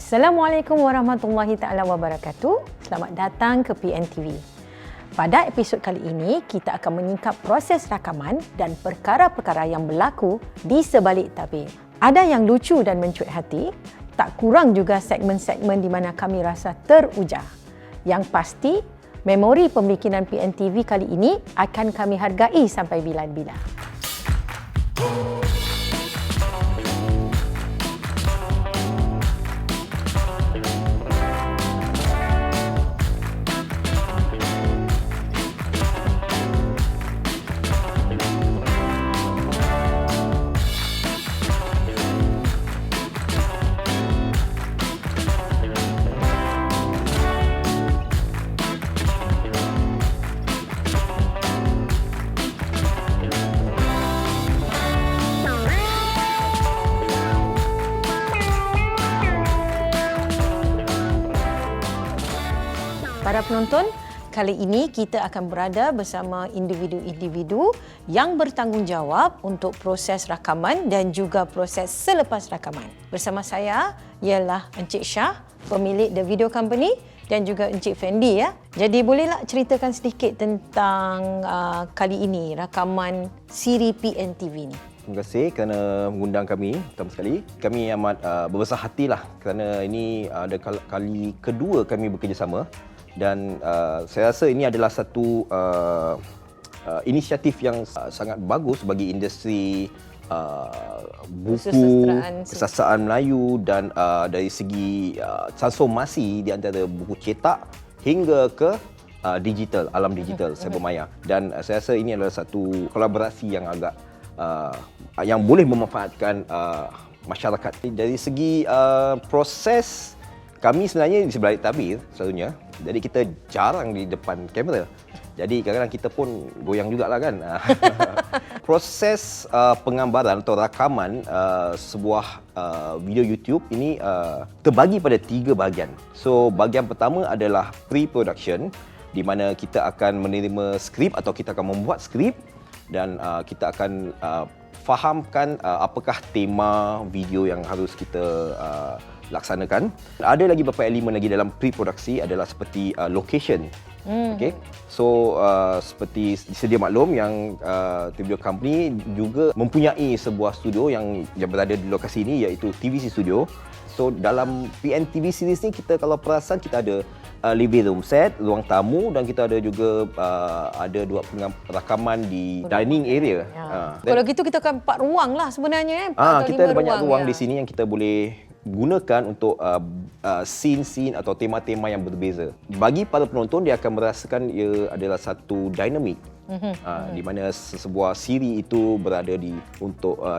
Assalamualaikum warahmatullahi taala wabarakatuh. Selamat datang ke PNTV. Pada episod kali ini, kita akan menyingkap proses rakaman dan perkara-perkara yang berlaku di sebalik tabir. Ada yang lucu dan mencuit hati, tak kurang juga segmen-segmen di mana kami rasa terujar. Yang pasti, memori pembikinan PNTV kali ini akan kami hargai sampai bila-bila. Para penonton, kali ini kita akan berada bersama individu-individu yang bertanggungjawab untuk proses rakaman dan juga proses selepas rakaman. Bersama saya ialah Encik Shah, pemilik The Video Company, dan juga Encik Fendi ya. Jadi bolehlah ceritakan sedikit tentang kali ini rakaman siri PNTV ni. Terima kasih kerana mengundang kami pertama sekali. Kami amat berbesar hatilah kerana ini ada kali kedua kami bekerjasama. Dan saya rasa ini adalah satu inisiatif yang sangat bagus bagi industri buku, kesastraan Melayu dan dari segi transformasi di antara buku cetak hingga ke digital, alam digital, cybermaya. Dan saya rasa ini adalah satu kolaborasi yang agak yang boleh memanfaatkan masyarakat. Dari segi proses, kami sebenarnya di sebalik tabir selalunya. Jadi kita jarang di depan kamera. Jadi kadang-kadang kita pun goyang jugalah kan. Proses penggambaran atau rakaman sebuah video YouTube ini terbagi pada 3 bahagian. So bahagian pertama adalah pre-production, di mana kita akan menerima skrip atau kita akan membuat skrip dan kita akan fahamkan apakah tema video yang harus kita laksanakan. Ada lagi beberapa elemen lagi dalam pre-produksi adalah seperti location. Okay. So seperti sedia maklum yang The Video Company juga mempunyai sebuah studio yang berada di lokasi ini, iaitu TVC Studio. So dalam PNTV series ni kita kalau perasan kita ada living room set, ruang tamu, dan kita ada juga ada 2 rakaman di dining area. Kalau gitu kita akan 4 ruang lah sebenarnya. Kita ada banyak ruang di sini yang kita boleh gunakan untuk scene-scene atau tema-tema yang berbeza. Bagi para penonton, dia akan merasakan ia adalah satu dinamik. Di mana sebuah siri itu berada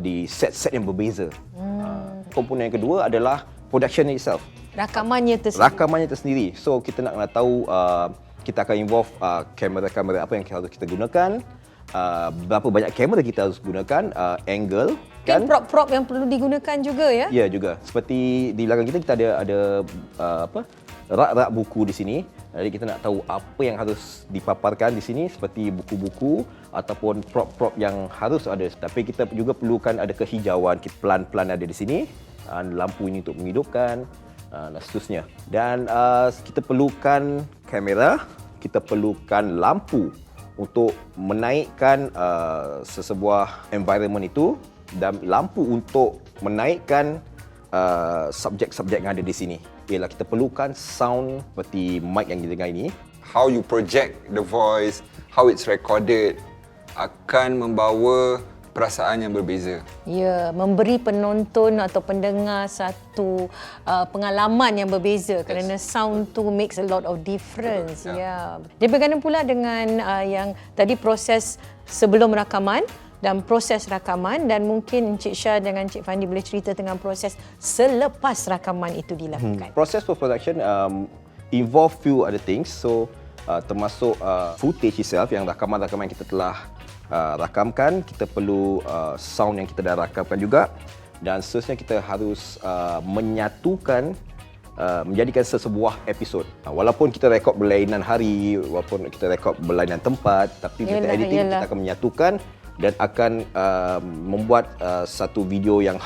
di set-set yang berbeza. Komponen yang kedua adalah production itself. Rakamannya tersendiri. So kita nak tahu kita akan involve kamera-kamera apa yang harus kita gunakan, berapa banyak kamera kita harus gunakan, angle. Kan prop-prop yang perlu digunakan juga ya? Ya juga. Seperti di belakang kita ada rak-rak buku di sini. Jadi kita nak tahu apa yang harus dipaparkan di sini, seperti buku-buku ataupun prop-prop yang harus ada. Tapi kita juga perlukan ada kehijauan, pelan-pelan ada di sini. Lampu ini untuk menghidupkan dan seterusnya. Dan kita perlukan kamera, kita perlukan lampu untuk menaikkan sesebuah environment itu, dan lampu untuk menaikkan subjek-subjek yang ada di sini. Ialah kita perlukan sound seperti mic yang kita dengar ini. How you project the voice, how it's recorded akan membawa perasaan yang berbeza. Ya, memberi penonton atau pendengar satu pengalaman yang berbeza kerana sound tu makes a lot of difference. Ya. Dia berkaitan pula dengan yang tadi proses sebelum rakaman dan proses rakaman, dan mungkin Encik Shah dengan Encik Fandi boleh cerita tentang proses selepas rakaman itu dilakukan. Proses post-production involve few other things. So termasuk footage itself, yang rakaman-rakaman yang kita telah rakamkan, kita perlu sound yang kita dah rakamkan juga, dan seterusnya kita harus menyatukan, menjadikan sesebuah episod. Walaupun kita rekod berlainan hari, walaupun kita rekod berlainan tempat, tapi bila editing kita akan menyatukan dan akan membuat satu video yang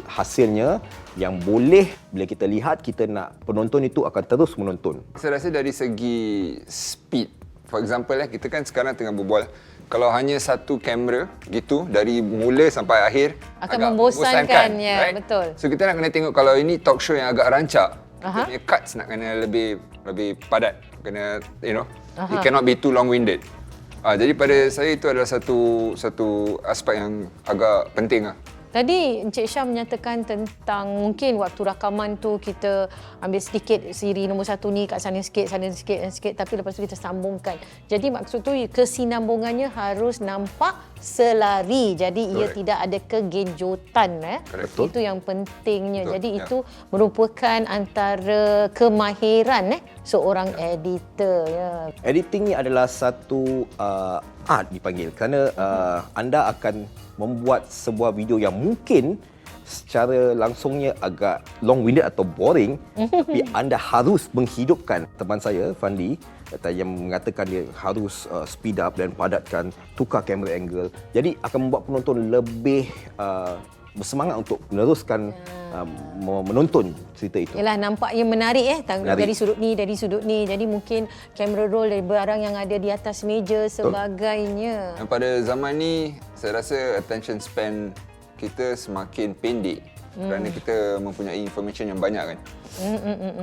hasilnya yang boleh bila kita lihat, kita nak penonton itu akan terus menonton. Saya rasa dari segi speed, for example kita kan sekarang tengah berbual, kalau hanya satu kamera gitu dari mula sampai akhir Akan agak membosankan, ya, betul. So kita nak kena tengok kalau ini talk show yang agak rancak, kita punya cuts nak kena lebih padat, kena it cannot be too long-winded. Jadi pada saya itu adalah satu aspek yang agak penting lah. Tadi Encik Syah menyatakan tentang mungkin waktu rakaman tu kita ambil sedikit siri nombor 1 ni kat sana sikit, tapi lepas tu kita sambungkan. Jadi maksud tu kesinambungannya harus nampak selari. Jadi ia tidak ada kegenjotan. Itu yang pentingnya. Betul. Jadi itu merupakan antara kemahiran seorang editor. Ya. Editing ni adalah satu art dipanggil, kerana anda akan membuat sebuah video yang mungkin secara langsungnya agak long-winded atau boring, tapi anda harus menghidupkan. Teman saya, Fandi, yang mengatakan dia harus speed up dan padatkan, tukar camera angle. Jadi akan membuat penonton lebih bersemangat untuk meneruskan menonton cerita itu. Yalah, nampaknya menarik Menarik. dari sudut ni. Jadi mungkin camera roll dari barang yang ada di atas meja sebagainya. Dan pada zaman ni saya rasa attention span kita semakin pendek kerana kita mempunyai information yang banyak kan.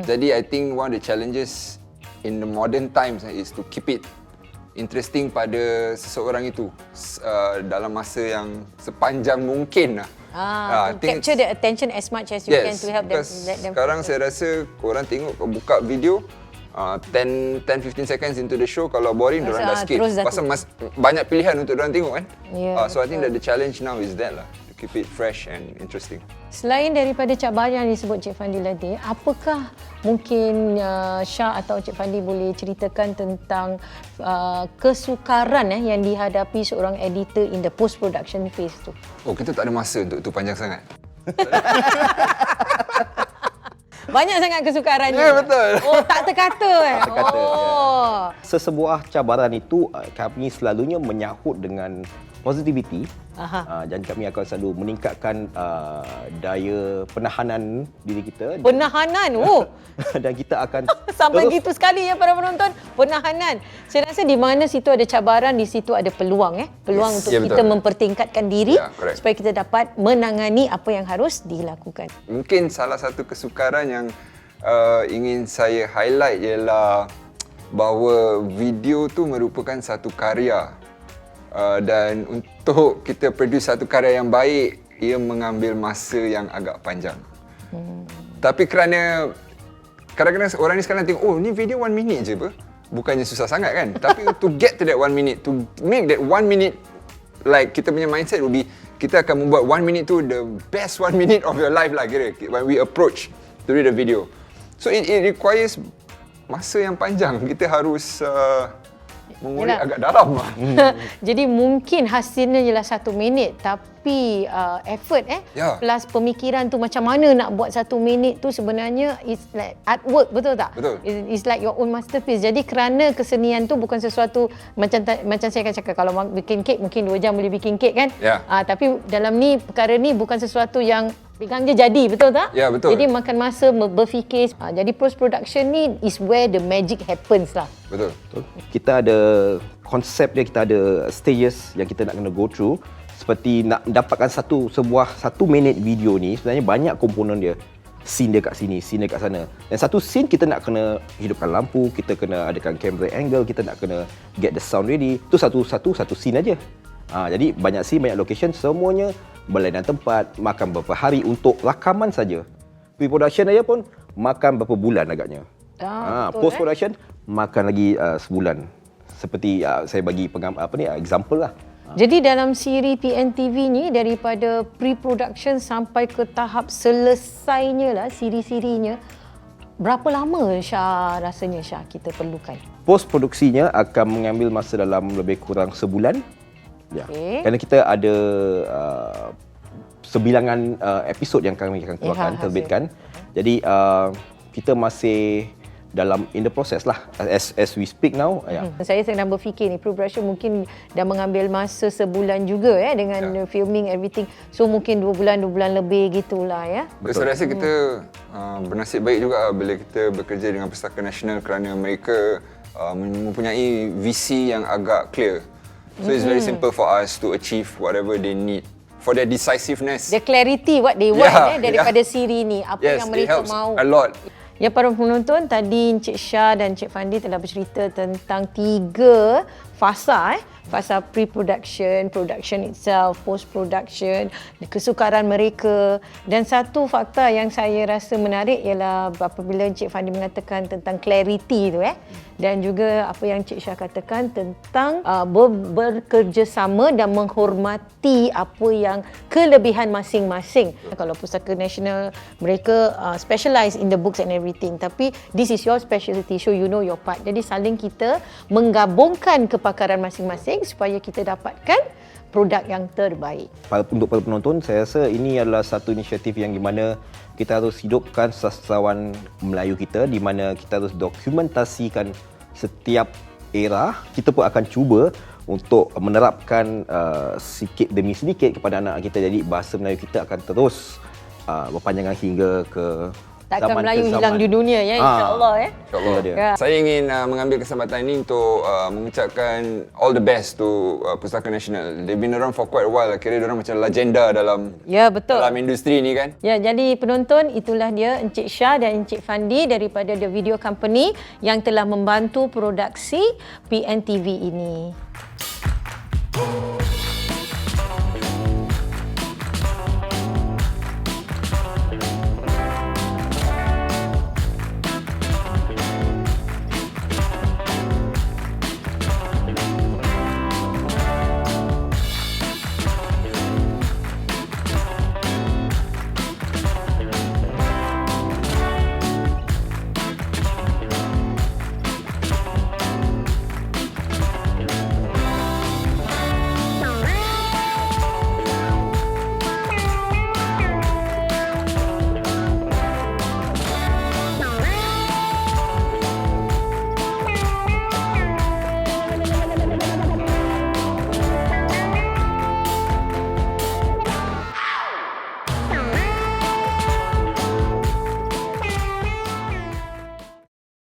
Jadi I think one of the challenges in the modern times is to keep it interesting pada seseorang itu dalam masa yang sepanjang mungkin lah. Capture the attention as much as you can to help them. Let them sekarang saya rasa orang tengok, buka video 10-15 seconds into the show, kalau boring diorang dah skip. Pasal banyak pilihan untuk diorang tengok kan. So I think that the challenge now is that lah, to keep it fresh and interesting. Selain daripada cabaran yang disebut Cik Fandi tadi, apakah mungkin Syah atau Cik Fandi boleh ceritakan tentang kesukaran yang dihadapi seorang editor in the post production phase tu? Oh, kita tak ada masa untuk tu panjang sangat. Banyak sangat kesukarannya. Ya, betul. Oh, tak terkata Tak terkata, Oh. Sesebuah cabaran itu kami selalunya menyahut dengan positivity. Dan kami akan selalu meningkatkan daya penahanan diri kita. Penahanan. Oh. Dan kita akan Sampai gitu sekali ya para penonton. Penahanan. Saya rasa di mana situ ada cabaran, di situ ada peluang. Peluang Yes. untuk Ya, kita betul. mempertingkatkan diri correct. supaya kita dapat menangani apa yang harus dilakukan. Mungkin salah satu kesukaran yang ingin saya highlight ialah bahawa video tu merupakan satu karya. Dan untuk kita produce satu karya yang baik, ia mengambil masa yang agak panjang. Tapi kerana kadang-kadang orang ni sekarang tengok, oh ni video 1 minute je apa? Bukannya susah sangat kan? Tapi to get to that 1 minute, to make that 1 minute, like kita punya mindset will be, kita akan membuat 1 minute tu the best 1 minute of your life lah kira, when we approach to do the video. So it requires masa yang panjang. Kita harus mengulik agak dalam lah. Jadi mungkin hasilnya ialah 1 minit, tapi effort plus pemikiran tu macam mana nak buat 1 minit tu sebenarnya is like artwork, betul tak? Betul. It's like your own masterpiece. Jadi kerana kesenian tu bukan sesuatu macam saya akan cakap, kalau bikin kek mungkin 2 jam boleh bikin kek kan? Tapi dalam ni, perkara ni bukan sesuatu yang pegang je jadi, betul tak? Ya, betul. Jadi makan masa berfikir. Jadi post production ni is where the magic happens lah. Betul. Kita ada konsep dia, kita ada stages yang kita nak kena go through. Seperti nak dapatkan sebuah 1 minit video ni, sebenarnya banyak komponen dia. Scene dia kat sini, scene dia kat sana. Dan satu scene kita nak kena hidupkan lampu, kita kena adakan camera angle, kita nak kena get the sound ready. Itu satu scene aja. Jadi banyak scene, banyak location, semuanya berlainan tempat, makan beberapa hari untuk rakaman saja. Pre-production aja pun makan berapa bulan agaknya. Post production makan lagi sebulan. Seperti saya bagi example lah. Jadi dalam siri PNTV ni, daripada pre-production sampai ke tahap selesainya lah siri-sirinya, berapa lama Syah rasanya kita perlukan? Post produksinya akan mengambil masa dalam lebih kurang sebulan. Ya. Okay. Kerana kita ada sebilangan episod yang kami akan keluarkan, terbitkan. Jadi kita masih dalam in the process lah as we speak now. Saya sedang berfikir ni production mungkin dah mengambil masa sebulan juga dengan filming everything. So mungkin 2 bulan lebih gitulah ya. Saya rasa kita bernasib baik juga bila kita bekerja dengan Pustaka Nasional kerana mereka mempunyai visi yang agak clear. So it's very simple for us to achieve whatever they need. For their decisiveness. The clarity what they want daripada siri ni. Apa yang mereka mau. A lot. Ya, para penonton, tadi Encik Syah dan Encik Fandi telah bercerita tentang 3 fasa fasa pre-production, production itself, post-production, kesukaran mereka. Dan satu fakta yang saya rasa menarik ialah apabila Encik Fandi mengatakan tentang clarity tu dan juga apa yang Encik Syah katakan tentang bekerjasama dan menghormati apa yang kelebihan masing-masing. Kalau Pustaka Nasional mereka specialize in the books and everything, tapi this is your specialty, so you know your part. Jadi saling kita menggabungkan kepakaran masing-masing supaya kita dapatkan produk yang terbaik. Untuk para penonton, saya rasa ini adalah satu inisiatif yang di mana kita harus hidupkan sastrawan Melayu kita, di mana kita harus dokumentasikan setiap era. Kita pun akan cuba untuk menerapkan sikit demi sedikit kepada anak kita. Jadi bahasa Melayu kita akan terus berpanjangan hingga ke takkan zaman Melayu ke zaman. hilang di dunia insya-Allah InsyaAllah. Ya. Saya ingin mengambil kesempatan ini untuk mengucapkan all the best to Pustaka Nasional. They've been around for quite a while. Kira diorang macam legenda dalam dalam industri ni kan. Ya, jadi penonton, itulah dia Encik Syah dan Encik Fandi daripada The Video Company yang telah membantu produksi PNTV ini.